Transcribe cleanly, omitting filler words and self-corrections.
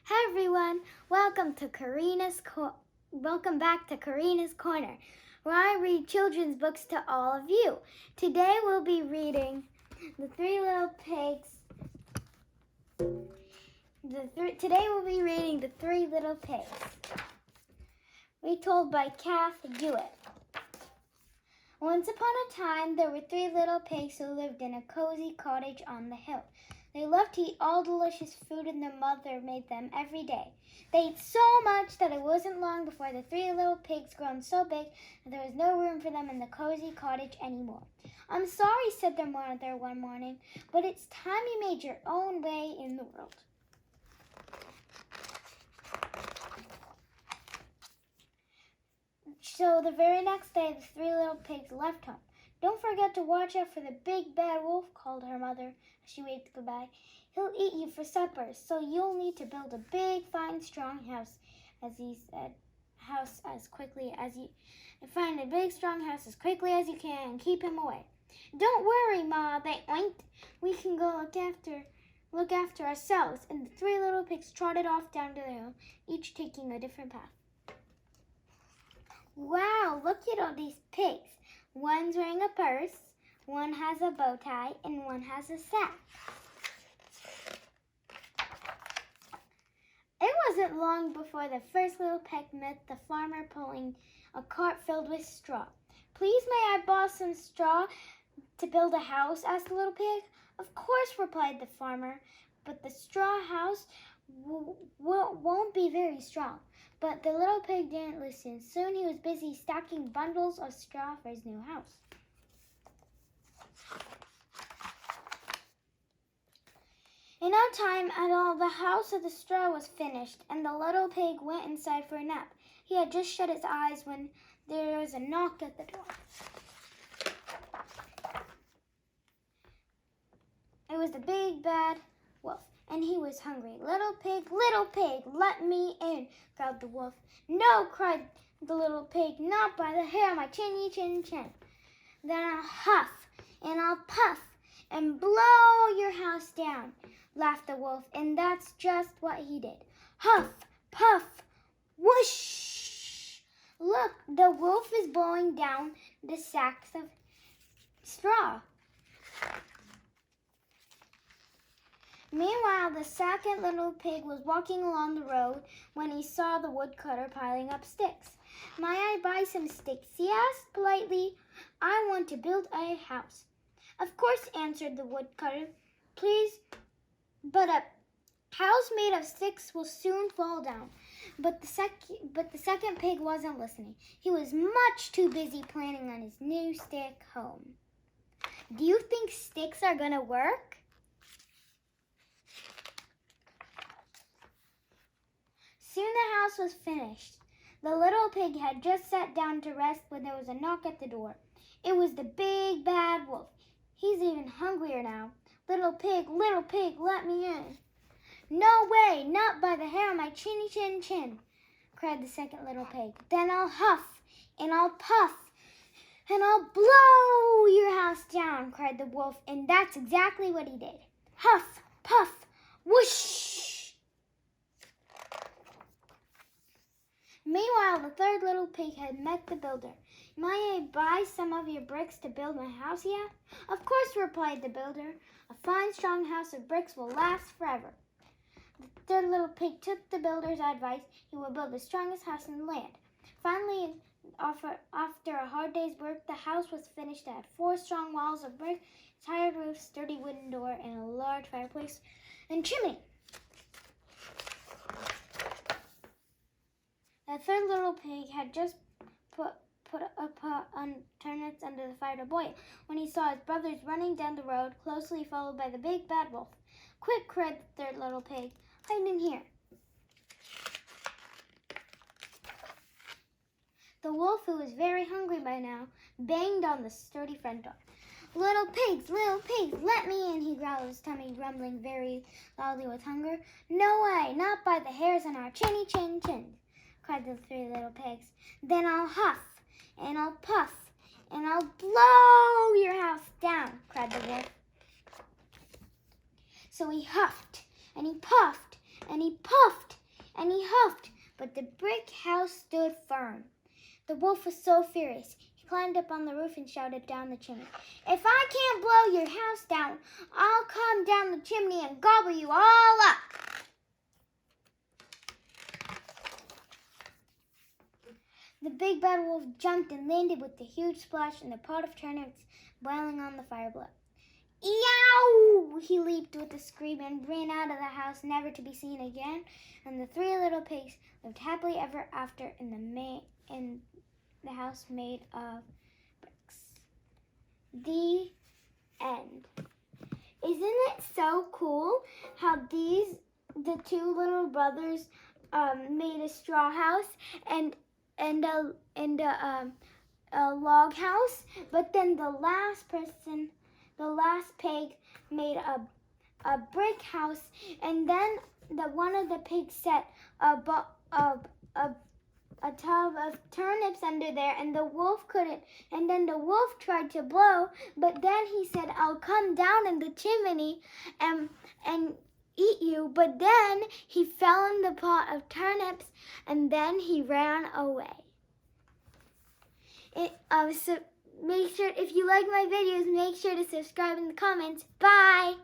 Hi everyone, welcome back to Kareena's Corner, where I read children's books to all of you. Today we'll be reading The Three Little Pigs. Today we'll be reading The Three Little Pigs, retold by Kath, Jewitt. Once upon a time, there were three little pigs who lived in a cozy cottage on the hill. They loved to eat all delicious food and their mother made them every day. They ate so much that it wasn't long before the three little pigs grown so big that there was no room for them in the cozy cottage anymore. "I'm sorry," said their mother one morning, "but it's time you made your own way in the world." So the very next day, the three little pigs left home. "Don't forget to watch out for the big bad wolf," called her mother as she waved goodbye. "He'll eat you for supper, so you'll need to build a big, fine, strong house," as he said. Find a big, strong house as quickly as you can and keep him away." "Don't worry, Ma," they winked. "We can go look after ourselves." And the three little pigs trotted off down the hill, each taking a different path. "Wow, look at all these pigs. One's wearing a purse, one has a bow tie, and one has a sack." It wasn't long before the first little pig met the farmer pulling a cart filled with straw. "Please, may I borrow some straw to build a house?" asked the little pig. "Of course," replied the farmer, "but the straw house won't be very strong." But the little pig didn't listen. Soon he was busy stacking bundles of straw for his new house. In no time at all, the house of the straw was finished, and the little pig went inside for a nap. He had just shut his eyes when there was a knock at the door. It was the big bad wolf, and he was hungry. Little pig, let me in," growled the wolf. "No," cried the little pig, "not by the hair of my chinny chin chin." "Then I'll huff and I'll puff and blow your house down," laughed the wolf, and that's just what he did. Huff, puff, whoosh! Look, the wolf is blowing down the sacks of straw. Meanwhile, the second little pig was walking along the road when he saw the woodcutter piling up sticks. "May I buy some sticks?" he asked politely. "I want to build a house." "Of course," answered the woodcutter. "Please, but a house made of sticks will soon fall down." But the second pig wasn't listening. He was much too busy planning on his new stick home. Do you think sticks are gonna work? Soon the house was finished. The little pig had just sat down to rest when there was a knock at the door. It was the big bad wolf. He's even hungrier now. Little pig, let me in." "No way, not by the hair on my chinny chin chin," cried the second little pig. "Then I'll huff and I'll puff and I'll blow your house down," cried the wolf, and that's exactly what he did. Huff, puff, whoosh! Meanwhile, the third little pig had met the builder. "May I buy some of your bricks to build my house?" he asked. "Of course," replied the builder. "A fine, strong house of bricks will last forever." The third little pig took the builder's advice. He would build the strongest house in the land. Finally, after a hard day's work, the house was finished. It had 4 strong walls of brick, a tiled roof, sturdy wooden door, and a large fireplace and chimney. The third little pig had just put a pot on turnips under the fire to boil when he saw his brothers running down the road, closely followed by the big bad wolf. "Quick," cried the third little pig, "hide in here." The wolf, who was very hungry by now, banged on the sturdy front door. Little pigs, let me in," he growled, his tummy rumbling very loudly with hunger. "No way, not by the hairs on our chinny chin chins," cried the three little pigs. "Then I'll huff and I'll puff and I'll blow your house down," cried the wolf. So he huffed and he puffed and he puffed and he huffed, but the brick house stood firm. The wolf was so furious. He climbed up on the roof and shouted down the chimney, "If I can't blow your house down, I'll come down the chimney and gobble you all up." The big bad wolf jumped and landed with a huge splash in the pot of turnips boiling on the fire below. "Yow!" He leaped with a scream and ran out of the house, never to be seen again. And the three little pigs lived happily ever after in the house made of bricks. The end. Isn't it so cool how the two little brothers made a straw house and a log house, but then the last pig made a brick house, and then one of the pigs set a tub of turnips under there, and the wolf couldn't. And then the wolf tried to blow, but then he said, "I'll come down in the chimney and eat you." But then he fell in the pot of turnips, and then he ran away. So make sure, if you like my videos, make sure to subscribe in the comments. Bye!